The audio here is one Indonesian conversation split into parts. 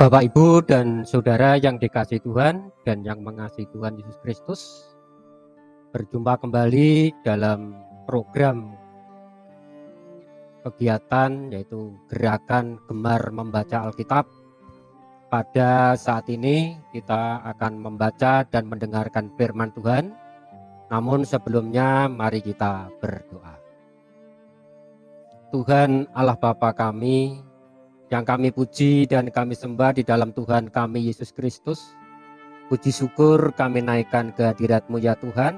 Bapak, Ibu, dan Saudara yang dikasihi Tuhan dan yang mengasihi Tuhan Yesus Kristus, berjumpa kembali dalam program kegiatan yaitu Gerakan Gemar Membaca Alkitab. Pada saat ini kita akan membaca dan mendengarkan firman Tuhan. Namun sebelumnya mari kita berdoa. Tuhan Allah Bapa kami, yang kami puji dan kami sembah di dalam Tuhan kami Yesus Kristus. Puji syukur kami naikkan kehadirat-Mu ya Tuhan,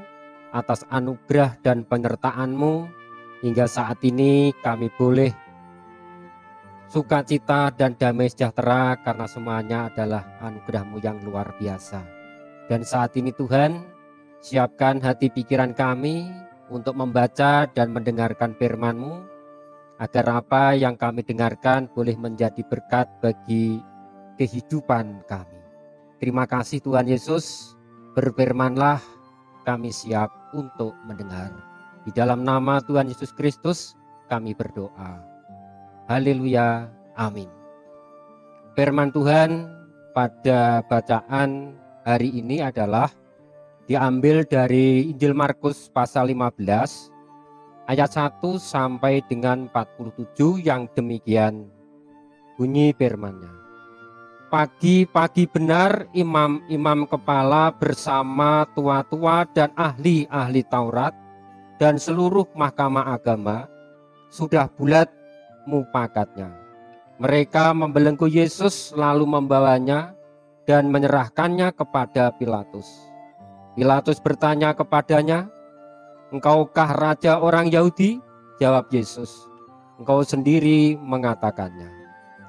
atas anugerah dan penyertaan-Mu hingga saat ini kami boleh sukacita dan damai sejahtera karena semuanya adalah anugerah-Mu yang luar biasa. Dan saat ini Tuhan, siapkan hati pikiran kami untuk membaca dan mendengarkan firman-Mu, agar apa yang kami dengarkan boleh menjadi berkat bagi kehidupan kami. Terima kasih Tuhan Yesus, berfirmanlah, kami siap untuk mendengar. Di dalam nama Tuhan Yesus Kristus kami berdoa. Haleluya, amin. Firman Tuhan pada bacaan hari ini adalah diambil dari Injil Markus pasal 15 ayat 1 sampai dengan 47 yang demikian bunyi firman-Nya. Pagi-pagi benar imam-imam kepala bersama tua-tua dan ahli-ahli Taurat dan seluruh mahkamah agama sudah bulat mupakatnya. Mereka membelenggu Yesus lalu membawanya dan menyerahkannya kepada Pilatus. Pilatus bertanya kepadanya, "Engkaukah raja orang Yahudi?" Jawab Yesus, "Engkau sendiri mengatakannya."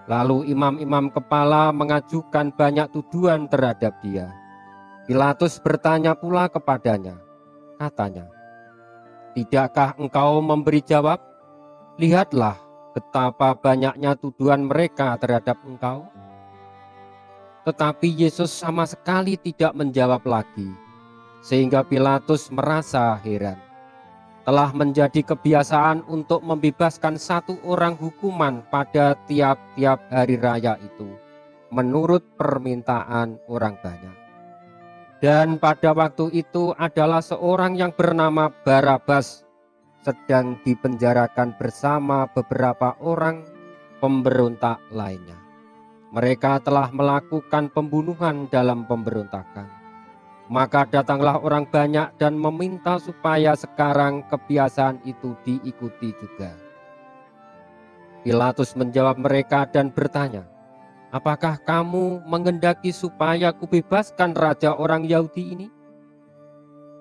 Lalu imam-imam kepala mengajukan banyak tuduhan terhadap dia. Pilatus bertanya pula kepadanya, katanya, "Tidakkah engkau memberi jawab? Lihatlah betapa banyaknya tuduhan mereka terhadap engkau." Tetapi Yesus sama sekali tidak menjawab lagi, sehingga Pilatus merasa heran. Telah menjadi kebiasaan untuk membebaskan satu orang hukuman pada tiap-tiap hari raya itu, menurut permintaan orang banyak. Dan pada waktu itu adalah seorang yang bernama Barabas sedang dipenjarakan bersama beberapa orang pemberontak lainnya. Mereka telah melakukan pembunuhan dalam pemberontakan. Maka datanglah orang banyak dan meminta supaya sekarang kebiasaan itu diikuti juga. Pilatus menjawab mereka dan bertanya, "Apakah kamu menghendaki supaya kubebaskan raja orang Yahudi ini?"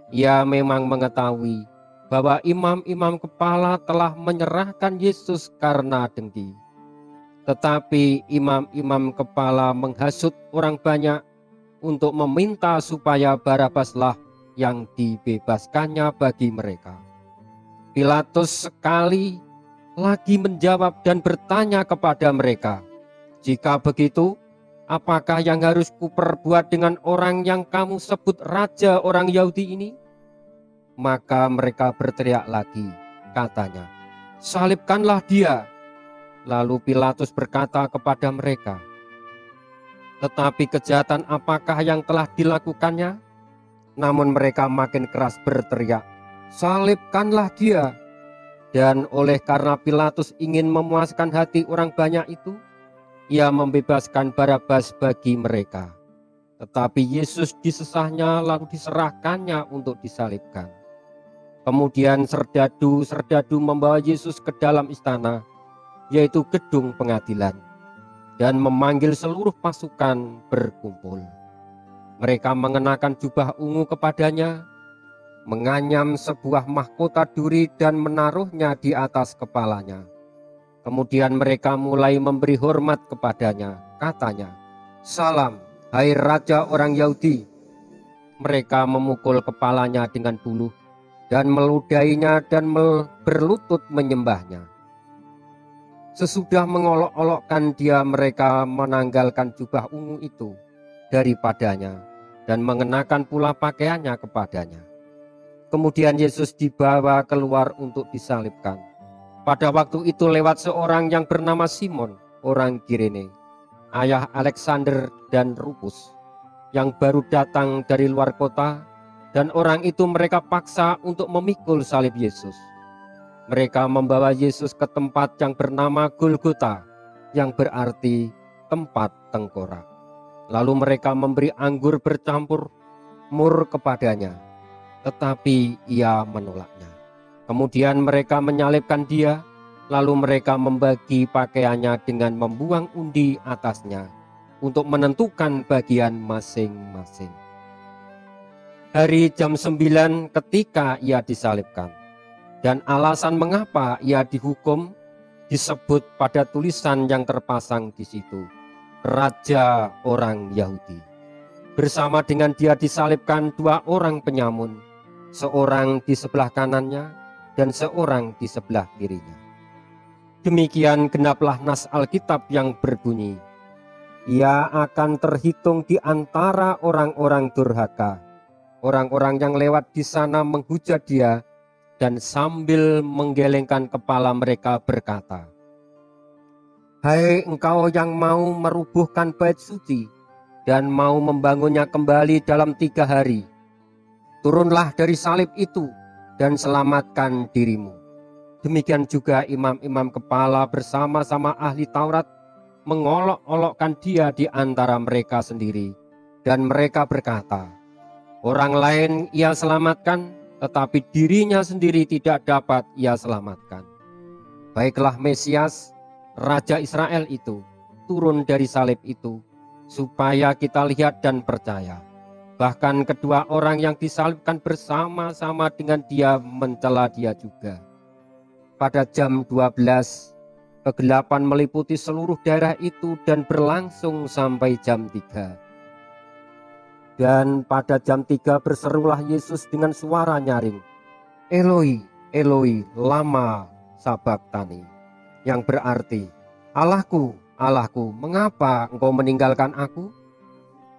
Ia memang mengetahui bahwa imam-imam kepala telah menyerahkan Yesus karena dengki. Tetapi imam-imam kepala menghasut orang banyak untuk meminta supaya Barabaslah yang dibebaskannya bagi mereka. Pilatus sekali lagi menjawab dan bertanya kepada mereka, "Jika begitu, apakah yang harus kuperbuat dengan orang yang kamu sebut raja orang Yahudi ini?" Maka mereka berteriak lagi, katanya, "Salibkanlah dia." Lalu Pilatus berkata kepada mereka, "Tetapi kejahatan apakah yang telah dilakukannya?" Namun mereka makin keras berteriak, "Salibkanlah dia." Dan oleh karena Pilatus ingin memuaskan hati orang banyak itu, ia membebaskan Barabas bagi mereka. Tetapi Yesus disesahnya lalu diserahkannya untuk disalibkan. Kemudian serdadu-serdadu membawa Yesus ke dalam istana, yaitu gedung pengadilan, dan memanggil seluruh pasukan berkumpul. Mereka mengenakan jubah ungu kepadanya, menganyam sebuah mahkota duri dan menaruhnya di atas kepalanya. Kemudian mereka mulai memberi hormat kepadanya, katanya, "Salam, hai raja orang Yahudi." Mereka memukul kepalanya dengan buluh dan meludahinya dan berlutut menyembahnya. Sesudah mengolok-olokkan dia, mereka menanggalkan jubah ungu itu daripadanya dan mengenakan pula pakaiannya kepadanya. Kemudian Yesus dibawa keluar untuk disalibkan. Pada waktu itu lewat seorang yang bernama Simon, orang Kirene. ayah Alexander dan Rufus, yang baru datang dari luar kota, dan orang itu mereka paksa untuk memikul salib Yesus. Mereka membawa Yesus ke tempat yang bernama Golgota, yang berarti tempat tengkorak. Lalu mereka memberi anggur bercampur mur kepadanya, tetapi ia menolaknya. Kemudian mereka menyalibkan dia, lalu mereka membagi pakaiannya dengan membuang undi atasnya untuk menentukan bagian masing-masing. Hari jam 9 ketika ia disalibkan, dan alasan mengapa ia dihukum disebut pada tulisan yang terpasang di situ, Raja orang Yahudi. Bersama dengan dia disalibkan 2 orang penyamun, seorang di sebelah kanannya dan seorang di sebelah kirinya. Demikian genaplah nas Alkitab yang berbunyi, ia akan terhitung di antara orang-orang durhaka, orang-orang yang lewat di sana menghujat dia, dan sambil menggelengkan kepala mereka berkata, hai engkau yang mau merubuhkan bait suci dan mau membangunnya kembali dalam 3 hari, turunlah dari salib itu dan selamatkan dirimu. Demikian juga imam-imam kepala bersama-sama ahli Taurat mengolok-olokkan dia di antara mereka sendiri, dan mereka berkata, orang lain ia selamatkan, tetapi dirinya sendiri tidak dapat ia selamatkan. Baiklah Mesias, Raja Israel itu, turun dari salib itu, supaya kita lihat dan percaya. Bahkan kedua orang yang disalibkan bersama-sama dengan dia mencela dia juga. Pada jam 12, kegelapan meliputi seluruh daerah itu dan berlangsung sampai jam 3. Dan pada jam 3 berserulah Yesus dengan suara nyaring, Eloi, Eloi, lama sabachthani, yang berarti, Allahku, Allahku, mengapa engkau meninggalkan aku?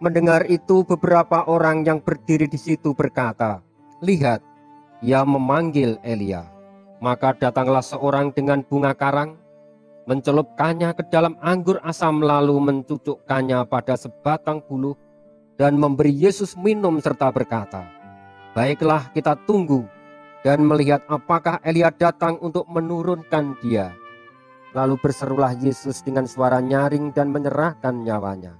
Mendengar itu beberapa orang yang berdiri di situ berkata, lihat, ia memanggil Elia. Maka datanglah seorang dengan bunga karang, mencelupkannya ke dalam anggur asam, lalu mencucukkannya pada sebatang buluh, dan memberi Yesus minum serta berkata, baiklah kita tunggu dan melihat apakah Elia datang untuk menurunkan dia. Lalu berserulah Yesus dengan suara nyaring dan menyerahkan nyawanya.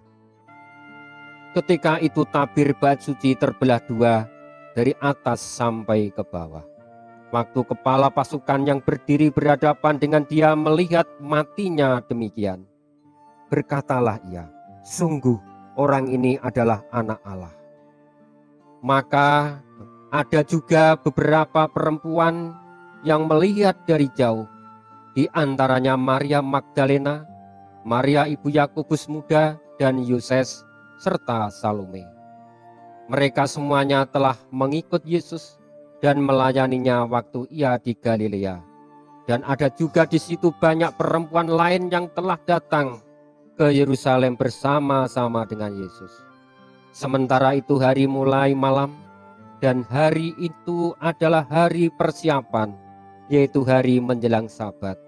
Ketika itu tabir bait suci terbelah 2 dari atas sampai ke bawah. Waktu kepala pasukan yang berdiri berhadapan dengan dia melihat matinya demikian, berkatalah ia, sungguh orang ini adalah anak Allah. Maka ada juga beberapa perempuan yang melihat dari jauh, di antaranya Maria Magdalena, Maria ibu Yakobus muda, dan Yoses, serta Salome. Mereka semuanya telah mengikut Yesus dan melayaninya waktu ia di Galilea. Dan ada juga di situ banyak perempuan lain yang telah datang ke Yerusalem bersama-sama dengan Yesus. Sementara itu hari mulai malam, dan hari itu adalah hari persiapan, yaitu hari menjelang Sabat.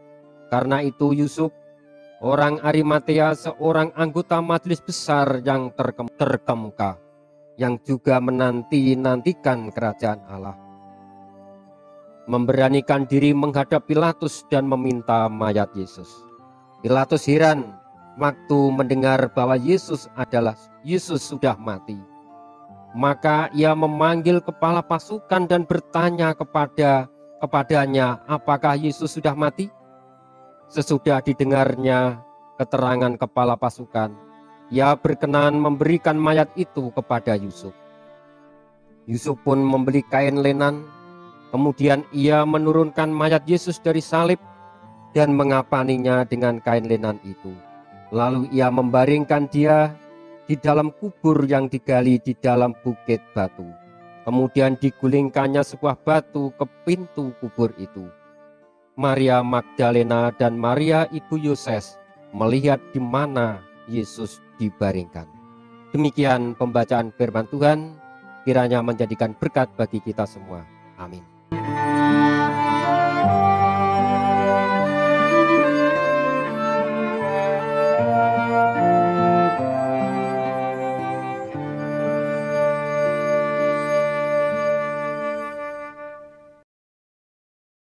Karena itu Yusuf, orang Arimatea, seorang anggota majelis besar yang terkemuka, yang juga menanti-nantikan kerajaan Allah, memberanikan diri menghadap Pilatus dan meminta mayat Yesus. Pilatus heran waktu mendengar bahwa Yesus sudah mati. Maka ia memanggil kepala pasukan dan bertanya kepadanya, apakah Yesus sudah mati? Sesudah didengarnya keterangan kepala pasukan, ia berkenan memberikan mayat itu kepada Yusuf. Yusuf pun membeli kain lenan. Kemudian ia menurunkan mayat Yesus dari salib dan mengapaninya dengan kain lenan itu. Lalu ia membaringkan dia di dalam kubur yang digali di dalam bukit batu. Kemudian digulingkannya sebuah batu ke pintu kubur itu. Maria Magdalena dan Maria ibu Yoses melihat di mana Yesus dibaringkan. Demikian pembacaan firman Tuhan, kiranya menjadikan berkat bagi kita semua. Amin.